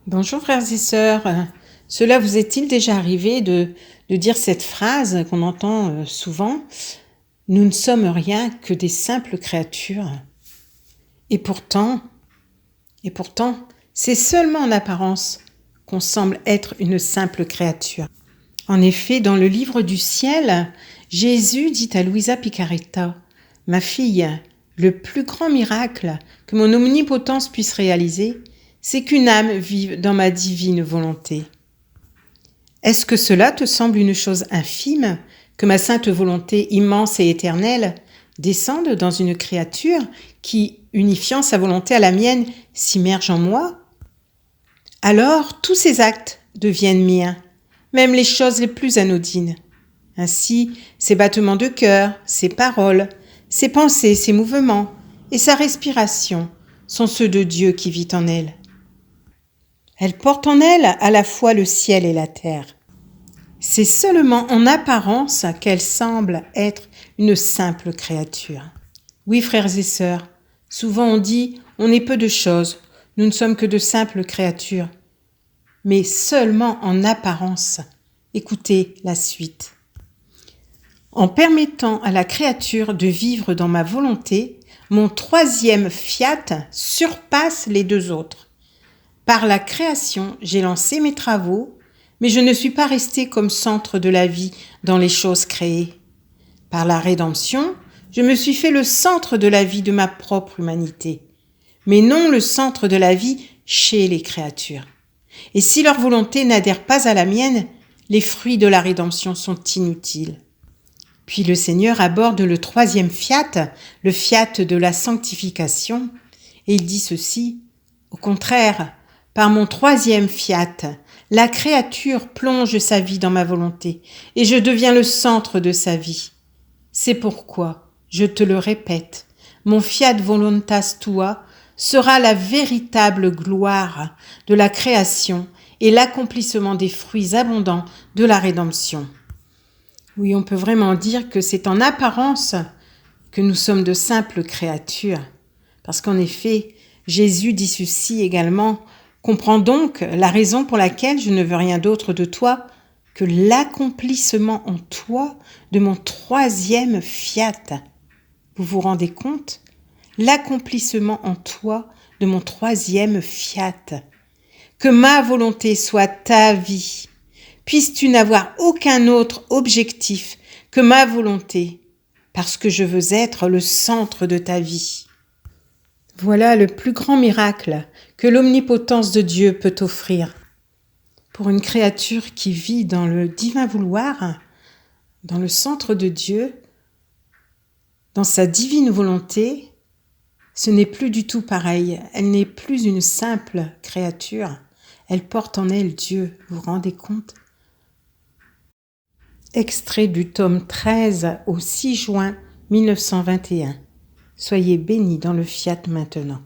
Bonjour frères et sœurs. Cela vous est-il déjà arrivé de dire cette phrase qu'on entend souvent ? Nous ne sommes rien que des simples créatures. Et pourtant, c'est seulement en apparence qu'on semble être une simple créature. En effet, dans le livre du ciel, Jésus dit à Luisa Picaretta, « Ma fille, le plus grand miracle que mon omnipotence puisse réaliser, c'est qu'une âme vive dans ma divine volonté. » Est-ce que cela te semble une chose infime, que ma sainte volonté immense et éternelle descende dans une créature qui, unifiant sa volonté à la mienne, s'immerge en moi ? Alors tous ces actes deviennent miens, même les choses les plus anodines. Ainsi, ses battements de cœur, ses paroles, ses pensées, ses mouvements et sa respiration sont ceux de Dieu qui vit en elle. Elle porte en elle à la fois le ciel et la terre. C'est seulement en apparence qu'elle semble être une simple créature. Oui, frères et sœurs, souvent on dit « on est peu de choses, nous ne sommes que de simples créatures ». Mais seulement en apparence. Écoutez la suite. En permettant à la créature de vivre dans ma volonté, mon troisième fiat surpasse les deux autres. Par la création, j'ai lancé mes travaux, mais je ne suis pas resté comme centre de la vie dans les choses créées. Par la rédemption, je me suis fait le centre de la vie de ma propre humanité, mais non le centre de la vie chez les créatures. Et si leur volonté n'adhère pas à la mienne, les fruits de la rédemption sont inutiles. Puis le Seigneur aborde le troisième fiat, le fiat de la sanctification, et il dit ceci, « Au contraire, par mon troisième fiat, la créature plonge sa vie dans ma volonté, et je deviens le centre de sa vie. C'est pourquoi, je te le répète, mon fiat voluntas tua sera la véritable gloire de la création et l'accomplissement des fruits abondants de la rédemption. » Oui, on peut vraiment dire que c'est en apparence que nous sommes de simples créatures. Parce qu'en effet, Jésus dit ceci également, « Comprends donc la raison pour laquelle je ne veux rien d'autre de toi que l'accomplissement en toi de mon troisième fiat. » Vous vous rendez compte ? L'accomplissement en toi de mon troisième fiat. Que ma volonté soit ta vie. Puisses-tu n'avoir aucun autre objectif que ma volonté, parce que je veux être le centre de ta vie. Voilà le plus grand miracle que l'omnipotence de Dieu peut offrir. Pour une créature qui vit dans le divin vouloir, dans le centre de Dieu, dans sa divine volonté, ce n'est plus du tout pareil. Elle n'est plus une simple créature. Elle porte en elle Dieu. Vous vous rendez compte ? Extrait du tome 13 au 6 juin 1921. Soyez bénis dans le fiat maintenant.